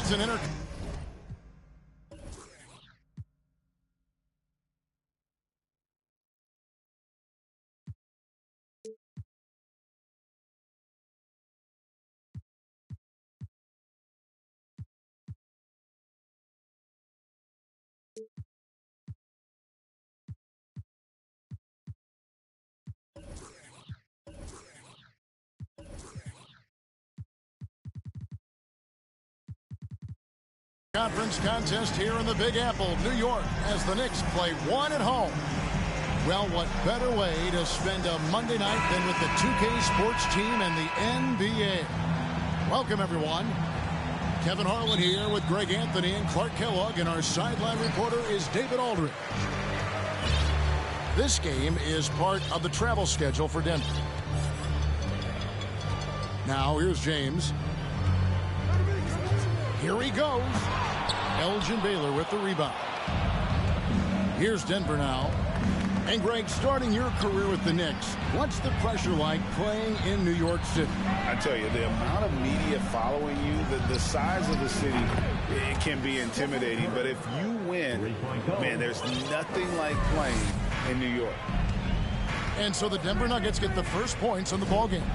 It's an inter. Conference contest here in the Big Apple, New York, as the Knicks play one at home. Well, what better way to spend a Monday night than with the 2K Sports team and the NBA? Welcome, everyone. Kevin Harlan here with Greg Anthony and Clark Kellogg, and our sideline reporter is David Aldridge. This game is part of the travel schedule for Denver. Now, here's James. Here he goes. Elgin Baylor with the rebound. Here's Denver now. And Greg, starting your career with the Knicks, what's the pressure like playing in New York City? I tell you, the amount of media following you, the size of the city, it can be intimidating. But if you win, man, there's nothing like playing in New York. And so the Denver Nuggets get the first points on the ballgame.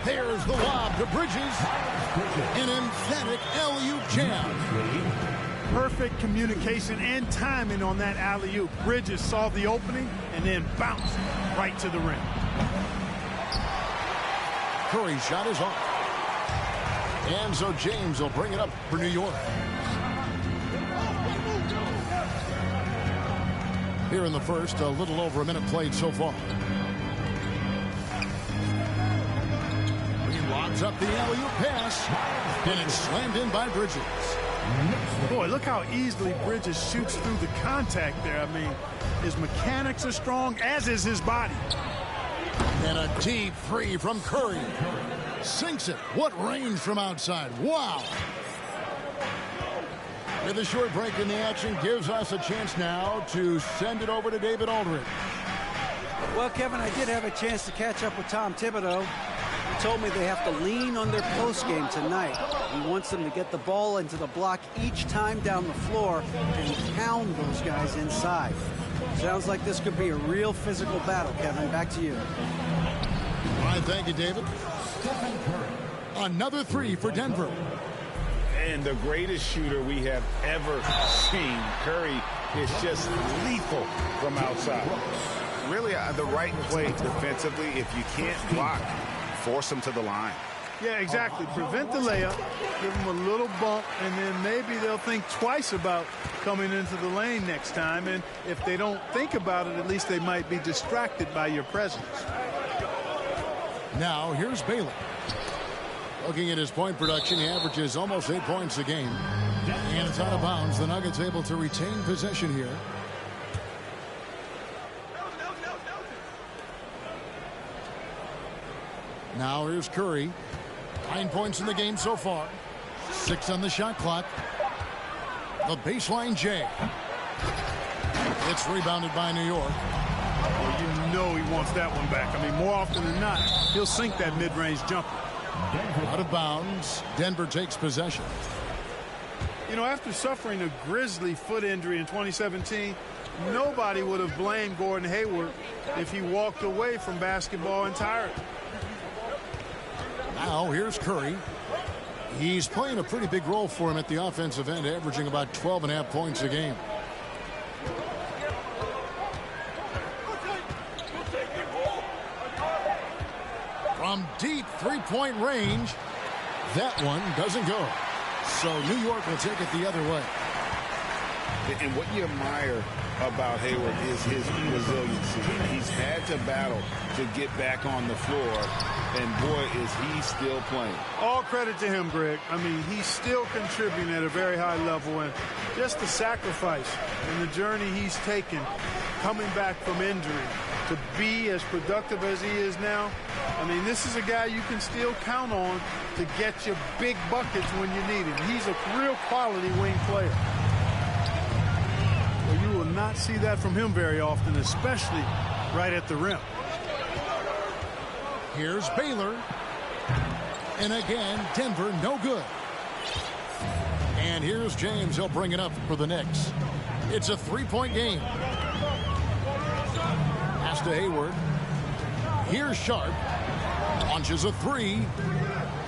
There's the lob to Bridges. An emphatic alley-oop jam. Perfect communication and timing on that alley-oop. Bridges saw the opening and then bounced right to the rim. Curry's shot is off. And so James will bring it up for New York. Here in the first, a little over a minute played so far. Lobs up the alley-oop pass, and it's slammed in by Bridges. Boy, look how easily Bridges shoots through the contact there. I mean, his mechanics are strong, as is his body. And a deep three from Curry. Sinks it. What range from outside. Wow. With a short break in the action, gives us a chance now to send it over to David Aldridge. Well, Kevin, I did have a chance to catch up with Tom Thibodeau. He told me they have to lean on their post game tonight. He wants them to get the ball into the block each time down the floor and pound those guys inside. Sounds like this could be a real physical battle, Kevin. Back to you. All right, thank you, David. Another three for Denver. And the greatest shooter we have ever seen. Curry is just lethal from outside. Really, the right play defensively. If you can't block, force them to the line. Yeah, exactly. Prevent the layup, give them a little bump, and then maybe they'll think twice about coming into the lane next time. And if they don't think about it, at least they might be distracted by your presence. Now, here's Baylor. Looking at his point production, he averages almost 8 points a game. And it's out of bounds. The Nuggets able to retain possession here. Now here's Curry. 9 points in the game so far. 6 on the shot clock. The baseline J. It's rebounded by New York. Well, you know he wants that one back. I mean, more often than not, he'll sink that mid-range jumper. Out of bounds. Denver takes possession. You know, after suffering a grisly foot injury in 2017, nobody would have blamed Gordon Hayward if he walked away from basketball entirely. Now here's Curry. He's playing a pretty big role for him at the offensive end, averaging about 12.5 points a game. From deep three-point range, that one doesn't go. So New York will take it the other way. And what you admire about Hayward is his resiliency. He's had to battle to get back on the floor, and boy, is he still playing. All credit to him, Greg. I mean, he's still contributing at a very high level, and just the sacrifice and the journey he's taken coming back from injury to be as productive as he is now. I mean, this is a guy you can still count on to get you big buckets when you need it. He's a real quality wing player. Well, you will not see that from him very often, especially right at the rim. Here's Baylor. And again, Denver no good. And here's James. He'll bring it up for the Knicks. It's a three-point game. Pass to Hayward. Here's Sharp. Launches a three.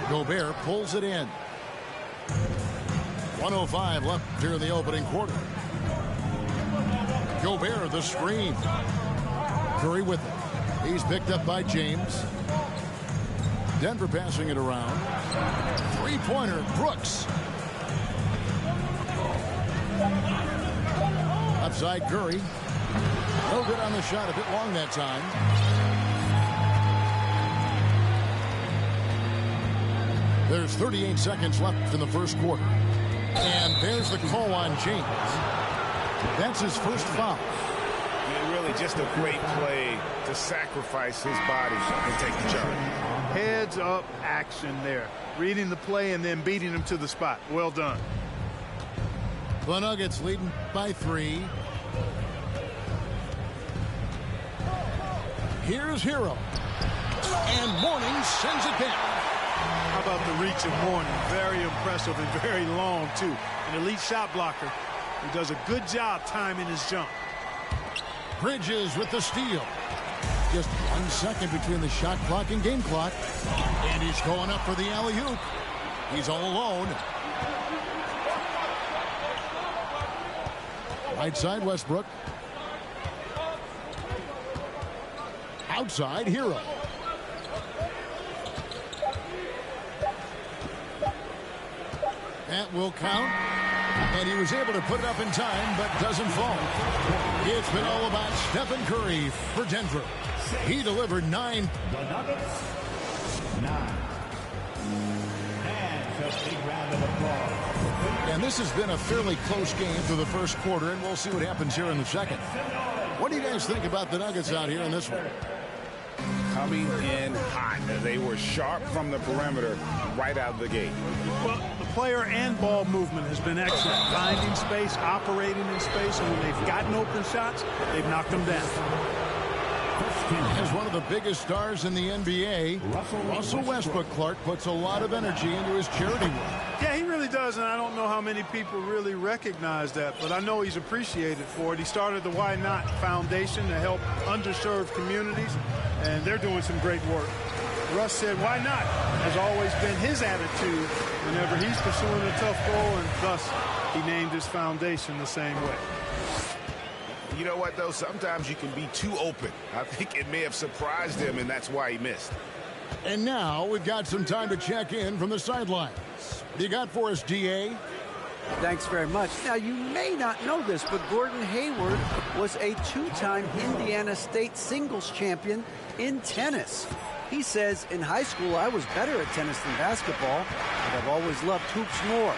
Gobert pulls it in. 1:05 left here in the opening quarter. Gobert, the screen. Curry with it. He's picked up by James. Denver passing it around. Three-pointer, Brooks. Upside Curry. No good on the shot, a bit long that time. There's 38 seconds left in the first quarter. And there's the call on James. That's his first foul. Really just a great play to sacrifice his body and take the charge. Heads up action there. Reading the play and then beating him to the spot. Well done. The Nuggets leading by 3. Here's Hero. And Mourning sends it down. How about the reach of Mourning? Very impressive and very long, too. An elite shot blocker who does a good job timing his jump. Bridges with the steal. Just 1 second between the shot clock and game clock. And he's going up for the alley-oop. He's all alone. Right side, Westbrook. Outside, Hero. That will count. And he was able to put it up in time, but doesn't fall. It's been all about Stephen Curry for Denver. He delivered 9. The Nuggets, 9. And a big round of applause. And this has been a fairly close game through the first quarter, and we'll see what happens here in the second. What do you guys think about the Nuggets out here in this one? Coming in hot. They were sharp from the perimeter right out of the gate. Well, the player and ball movement has been excellent. Finding space, operating in space, and when they've gotten open shots, they've knocked them down. As one of the biggest stars in the NBA, Russell Westbrook, Clark, puts a lot of energy into his charity work. Yeah, he really does, and I don't know how many people really recognize that, but I know he's appreciated for it. He started the Why Not Foundation to help underserved communities, and they're doing some great work. Russ said, why not? Has always been his attitude whenever he's pursuing a tough goal, and thus he named his foundation the same way. You know what, though? Sometimes you can be too open. I think it may have surprised him, and that's why he missed. And now we've got some time to check in from the sidelines. What do you got for us, DA? Thanks very much. Now, you may not know this, but Gordon Hayward was a 2-time Indiana State singles champion in tennis. He says, in high school, I was better at tennis than basketball, but I've always loved hoops more.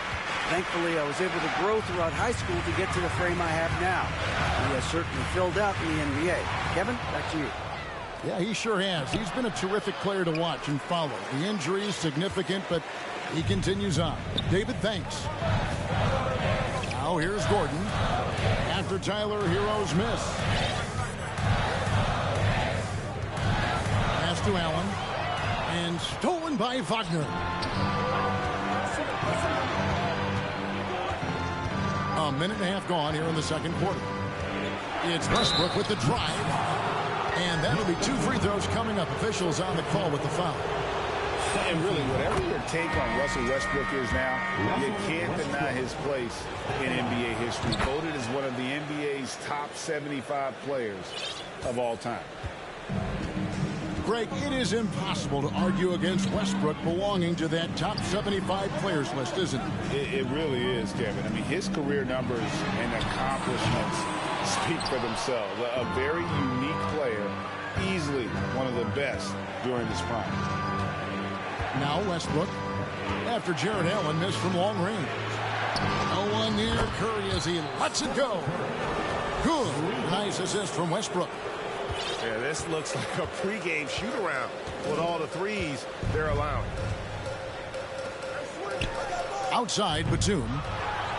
Thankfully, I was able to grow throughout high school to get to the frame I have now. He has certainly filled out in the NBA. Kevin, back to you. Yeah, he sure has. He's been a terrific player to watch and follow. The injury is significant, but he continues on. David, thanks. Now here's Gordon. After Tyler Hero's miss. Pass to Allen. And stolen by Wagner. A minute and a half gone here in the second quarter. It's Westbrook with the drive. And that'll be 2 free throws coming up. Officials on the call with the foul. And really, whatever your take on Russell Westbrook is now, you can't deny his place in NBA history. Voted as one of the NBA's top 75 players of all time. Greg, it is impossible to argue against Westbrook belonging to that top 75 players list, isn't it? It really is, Kevin. I mean, his career numbers and accomplishments speak for themselves. A very unique player, easily one of the best during his prime. Now Westbrook, after Jared Allen missed from long range. No one near Curry as he lets it go. Good. Nice assist from Westbrook. Yeah, this looks like a pregame shoot-around with all the threes they're allowing. Outside, Batum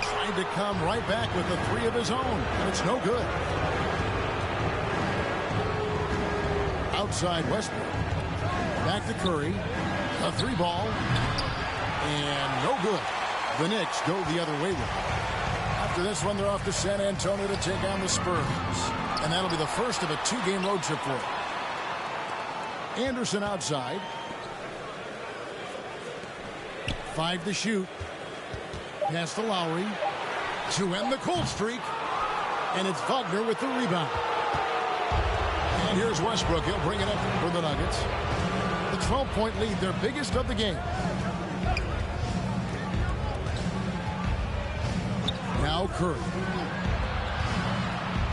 tried to come right back with a 3 of his own, and it's no good. Outside Westbrook. Back to Curry. A 3 ball. And no good. The Knicks go the other way with it. After this one, they're off to San Antonio to take on the Spurs. And that'll be the first of a 2-game road trip for them. Anderson outside. 5 to shoot. Pass to Lowry to end the cold streak. And it's Wagner with the rebound. And here's Westbrook. He'll bring it up for the Nuggets. The 12-point lead, their biggest of the game. Now Curry.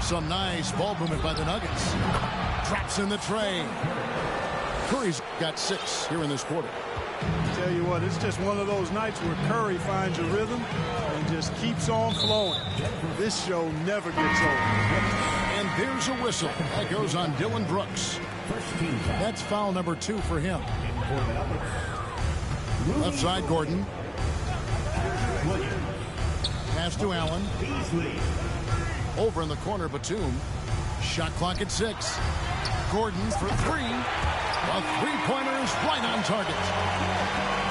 Some nice ball movement by the Nuggets. Drops in the tray. Curry's got 6 here in this quarter. Tell you what, it's just one of those nights where Curry finds a rhythm and just keeps on flowing. This show never gets old. And there's a whistle. That goes on Dylan Brooks. That's foul number 2 for him. Left side, Gordon. Pass to Allen. Over in the corner, Batum. Shot clock at 6. Gordon for 3. A three-pointer is right on target.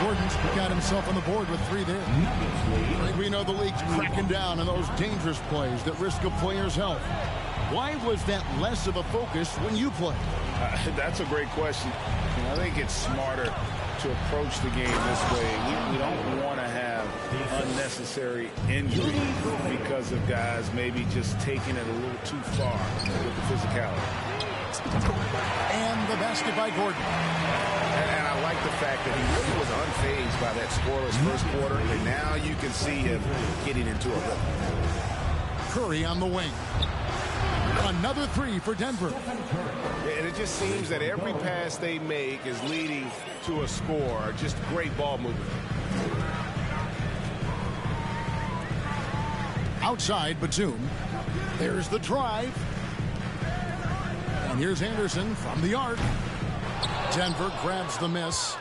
Gordon's got himself on the board with 3 there. We know the league's cracking down on those dangerous plays that risk a player's health. Why was that less of a focus when you play? That's a great question. I think it's smarter to approach the game this way. We don't want to have unnecessary injury because of guys maybe just taking it a little too far with the physicality. And the basket by Gordon. And I like the fact that he really was unfazed by that scoreless first quarter, and now you can see him getting into a rhythm. Curry on the wing. Another 3 for Denver. And it just seems that every pass they make is leading to a score. Just great ball movement. Outside, Batum. There's the drive. And here's Anderson from the arc. Denver grabs the miss.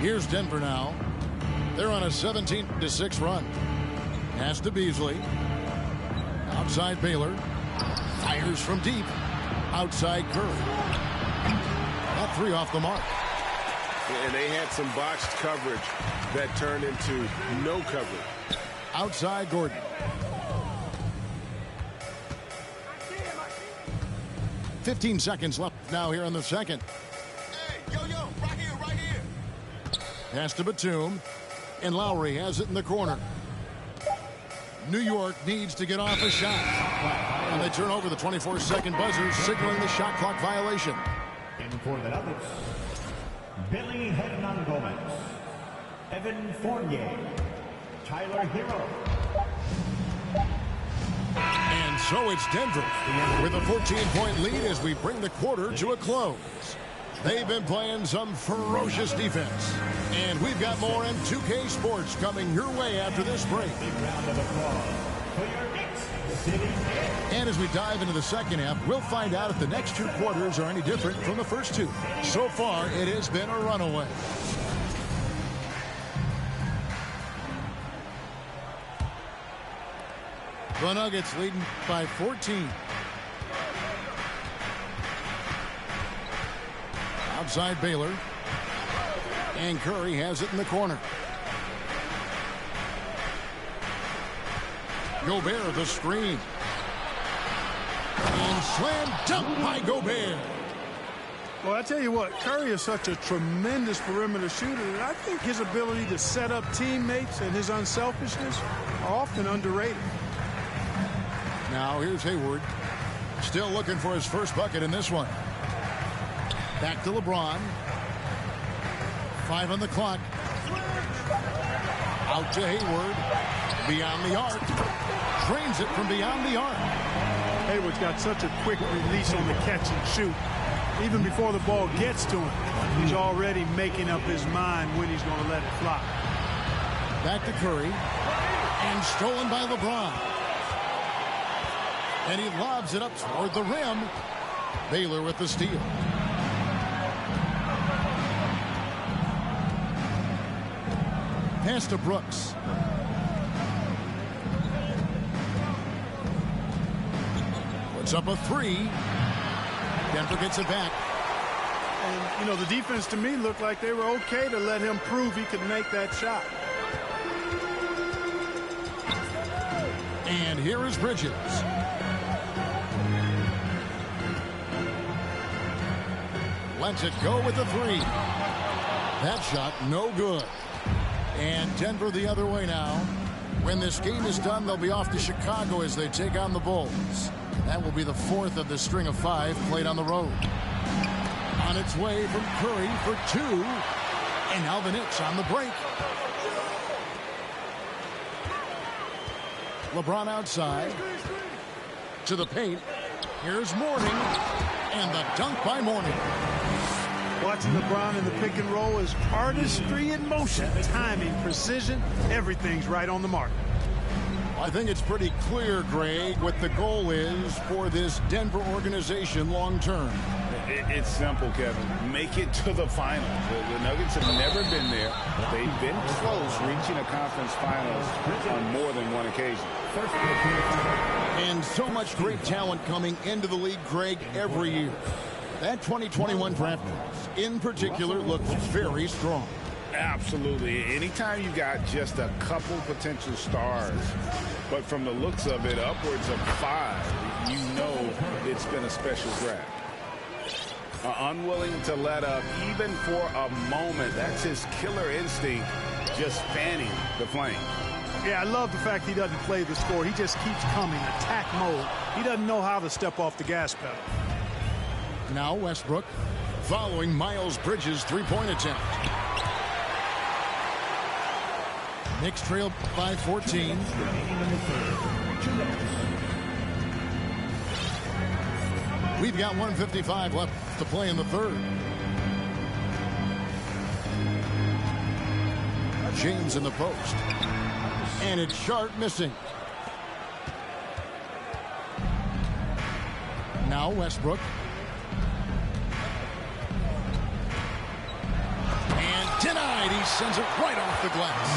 Here's Denver now. They're on a 17-6 run. Pass to Beasley. Outside Baylor. Fires from deep. Outside Curry. That 3 off the mark. And they had some botched coverage that turned into no coverage. Outside Gordon. "15 seconds left now here in the second. Hey, yo, right here. Pass to Batum. And Lowry has it in the corner. New York needs to get off a shot. And they turn over the 24-second buzzer, signaling the shot clock violation. In for the Nuggets, Billy Hernangomez, Evan Fournier, Tyler Hero. And so it's Denver with a 14-point lead as we bring the quarter to a close. They've been playing some ferocious defense. And we've got more in 2K Sports coming your way after this break. Big round of applause for your Knicks City. And as we dive into the second half, we'll find out if the next 2 quarters are any different from the first 2. So far, it has been a runaway. The Nuggets leading by 14. Outside Baylor. And Curry has it in the corner. Gobert the screen. And slam dunk by Gobert. Well, I tell you what, Curry is such a tremendous perimeter shooter, and I think his ability to set up teammates and his unselfishness are often underrated. Now here's Hayward. Still looking for his first bucket in this one. Back to LeBron. 5 on the clock. Out to Hayward. Beyond the arc. Drains it from beyond the arc. Hayward's got such a quick release on the catch and shoot. Even before the ball gets to him, he's already making up his mind when he's going to let it fly. Back to Curry. And stolen by LeBron. And he lobs it up toward the rim. Baylor with the steal. Pass to Brooks. Puts up a 3. Denver gets it back. And, you know, the defense to me looked like they were okay to let him prove he could make that shot. And here is Bridges. Lets it go with the three. That shot no good. And Denver the other way now. When this game is done, they'll be off to Chicago as they take on the Bulls. That will be the fourth of the string of 5 played on the road. On its way from Curry for 2. And now the Knicks on the break. LeBron outside. To the paint. Here's Mourning. And the dunk by Mourning. Watching LeBron in the pick and roll is artistry in motion. Timing, precision, everything's right on the mark. I think it's pretty clear, Greg, what the goal is for this Denver organization long term. It's simple, Kevin. Make it to the finals. The Nuggets have never been there. They've been close reaching a conference finals on more than one occasion. And so much great talent coming into the league, Greg, every year. That 2021 draft class, in particular, looks very strong. Absolutely. Anytime you got just a couple potential stars, but from the looks of it, upwards of 5, you know it's been a special draft. Unwilling to let up even for a moment. That's his killer instinct, just fanning the flame. Yeah, I love the fact he doesn't play the score. He just keeps coming, attack mode. He doesn't know how to step off the gas pedal. Now Westbrook following Miles Bridges' three-point attempt. Knicks trail by 14. We've got 1:55 left to play in the third. James in the post. And it's Sharp missing. Now Westbrook. And denied. He sends it right off the glass.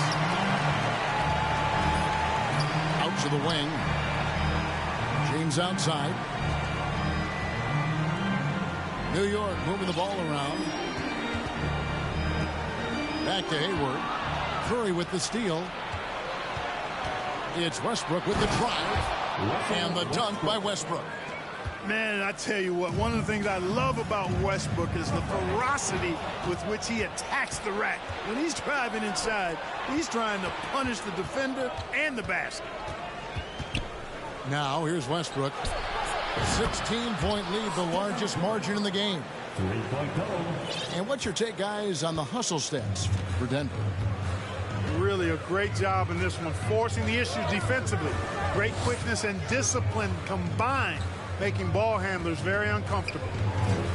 Out to the wing. James outside. New York moving the ball around. Back to Hayward. Curry with the steal. It's Westbrook with the drive. And the dunk by Westbrook. Man, I tell you what, one of the things I love about Westbrook is the ferocity with which he attacks the rack. When he's driving inside, he's trying to punish the defender and the basket. Now, here's Westbrook. 16-point lead, the largest margin in the game. 3-point goal. And what's your take, guys, on the hustle stats for Denver? Really a great job in this one, forcing the issues defensively. Great quickness and discipline combined, making ball handlers very uncomfortable.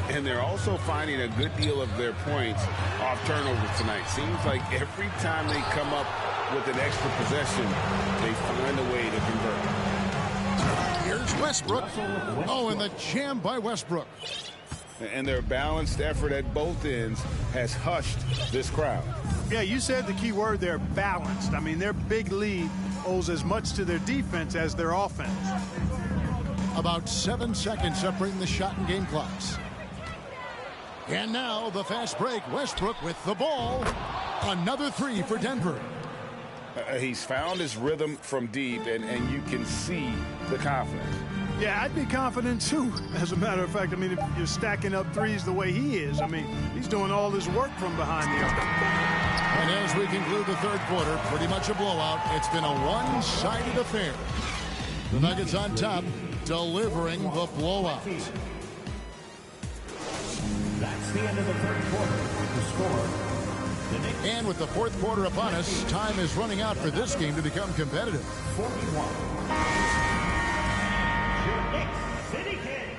And they're also finding a good deal of their points off turnovers tonight. Seems like every time they come up with an extra possession, they find a way to convert. Here's Westbrook. Oh, and the jam by Westbrook. And their balanced effort at both ends has hushed this crowd. Yeah, you said the key word there, balanced. I mean, their big lead owes as much to their defense as their offense. About 7 seconds separating the shot and game clocks. And now the fast break. Westbrook with the ball. Another 3 for Denver. He's found his rhythm from deep, and you can see the confidence. Yeah, I'd be confident too. As a matter of fact, I mean, if you're stacking up threes the way he is, I mean, he's doing all his work from behind the arc. And as we conclude the third quarter, pretty much a blowout. It's been a one-sided affair. The Nuggets on top, delivering the blowout. That's the end of the third quarter. The score. And with the fourth quarter upon us, time is running out for this game to become competitive. 41. City Kings.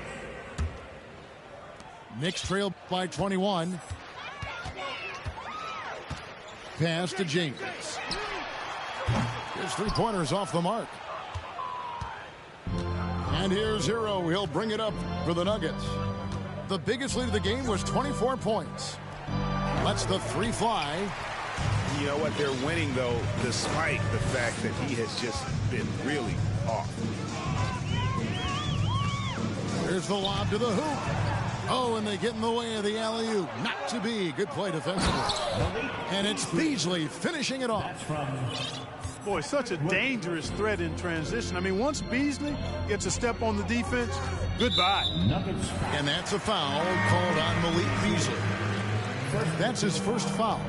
Knicks trail by 21. Pass to James. His three-pointers off the mark. And here's Hero. He'll bring it up for the Nuggets. The biggest lead of the game was 24 points. Lets the 3 fly. You know what? They're winning, though, despite the fact that he has just been really off. Here's the lob to the hoop. Oh, and they get in the way of the alley-oop. Not to be. Good play defensively. And it's Beasley finishing it off. That's from Boy, such a dangerous threat in transition. I mean, once Beasley gets a step on the defense, goodbye. And that's a foul called on Malik Beasley. That's his first foul.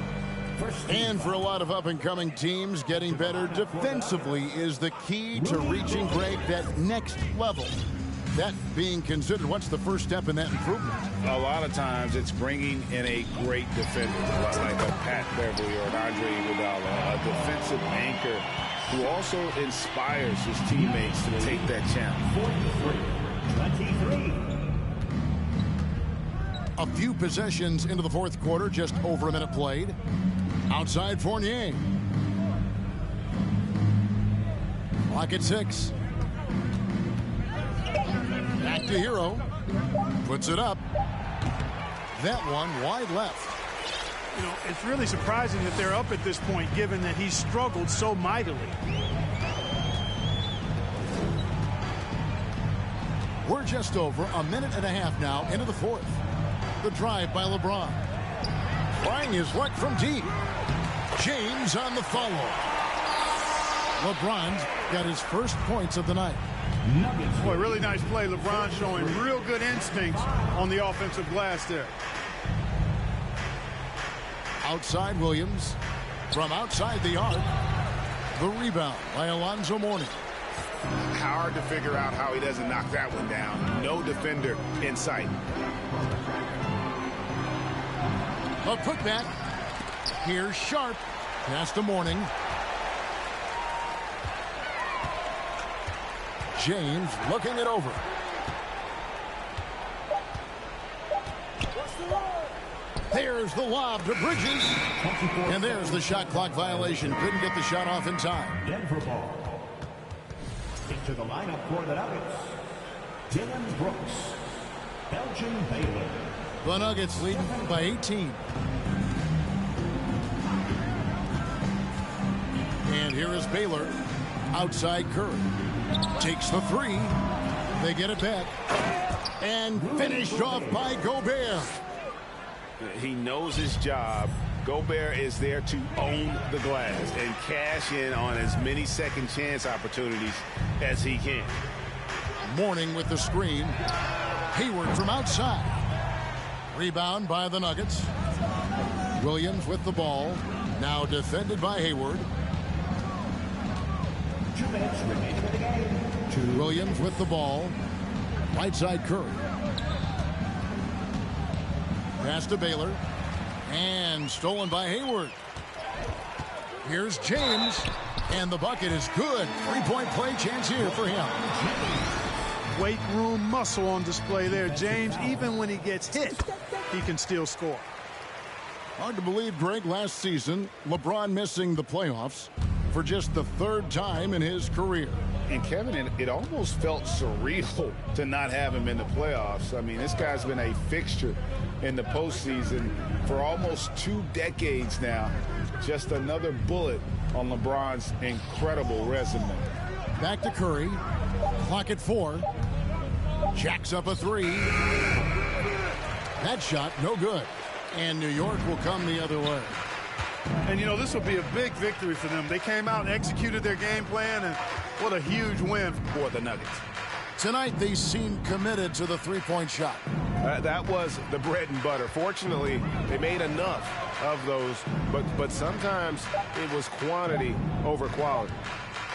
And for a lot of up-and-coming teams, getting better defensively is the key to reaching, Greg, that next level. That being considered, what's the first step in that improvement? A lot of times it's bringing in a great defender, like a Pat Beverly or an Andre Iguodala, a defensive anchor who also inspires his teammates to take that challenge. 23. A few possessions into the fourth quarter, just over a minute played. Outside Fournier. Clock at 6. Back to Hero. Puts it up. That one wide left. You know, it's really surprising that they're up at this point, given that he's struggled so mightily. We're just over a minute and a half now into the fourth. The drive by LeBron. Trying his luck from deep. James on the follow. LeBron's got his first points of the night. Boy, really nice play. LeBron showing real good instincts on the offensive glass there. Outside Williams. From outside the arc. The rebound by Alonzo Mourning. Hard to figure out how he doesn't knock that one down. No defender in sight. A putback. Here's Sharp. Pass to Mourning. James looking it over. There's the lob to Bridges. And there's the shot clock violation. Couldn't get the shot off in time. Denver ball. Into the lineup for the Nuggets, Dillon Brooks, Elgin Baylor. The Nuggets leading by 18. And here is Baylor. Outside Curry. Takes the three. They get it back. And finished off by Gobert. He knows his job. Gobert is there to own the glass and cash in on as many second chance opportunities as he can. Mourning with the screen. Hayward from outside. Rebound by the Nuggets. Williams with the ball. Now defended by Hayward. 2 minutes remaining in the game. Williams with the ball. Right side Curry. Pass to Baylor. And stolen by Hayward. Here's James. And the bucket is good. Three-point play chance here for him. Weight room muscle on display there. James, even when he gets hit, he can still score. Hard to believe, Greg, last season, LeBron missing the playoffs for just the third time in his career. And Kevin, it almost felt surreal to not have him in the playoffs. I mean, this guy's been a fixture in the postseason for almost 2 decades now. Just another bullet on LeBron's incredible resume. Back to Curry. Clock at 4. Jacks up a 3. That shot, no good. And New York will come the other way. And, you know, this will be a big victory for them. They came out and executed their game plan, and what a huge win for the Nuggets. Tonight, they seem committed to the three-point shot. That was the bread and butter. Fortunately, they made enough of those, but sometimes it was quantity over quality.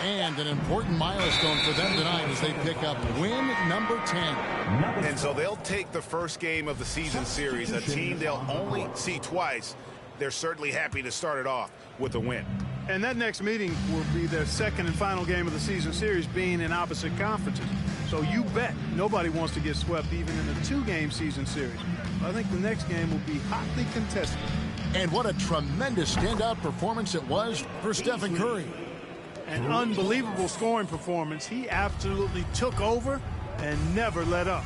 And an important milestone for them tonight as they pick up win number 10. And so they'll take the first game of the season series, a team they'll only see twice. They're certainly happy to start it off with a win. And that next meeting will be their second and final game of the season series, being in opposite conferences. So you bet nobody wants to get swept even in a 2-game season series. I think the next game will be hotly contested. And what a tremendous standout performance it was for Stephen Curry. An unbelievable scoring performance. He absolutely took over and never let up.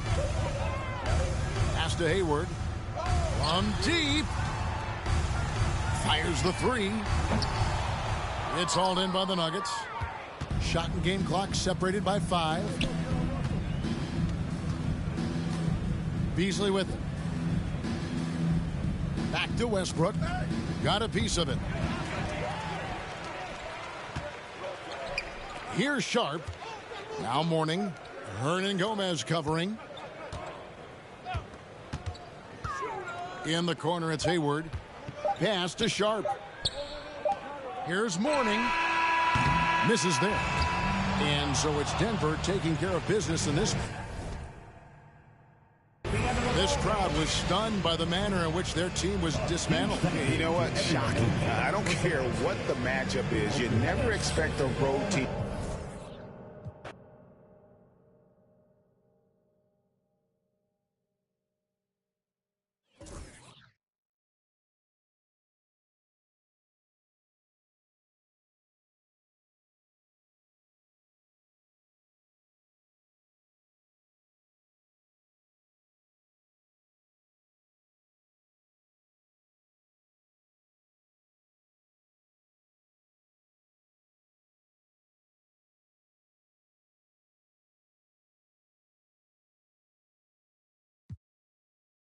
Pass to Hayward. From deep. Fires the 3. It's hauled in by the Nuggets. Shot and game clock separated by 5. Beasley with it. Back to Westbrook. Got a piece of it. Here's Sharp. Now Mourning. Hernan Gomez covering. In the corner, it's Hayward. Pass to Sharp. Here's Mourning. Misses there. And so it's Denver taking care of business in this. This crowd was stunned by the manner in which their team was dismantled. You know what? Shocking. I don't care what the matchup is. You never expect a road team.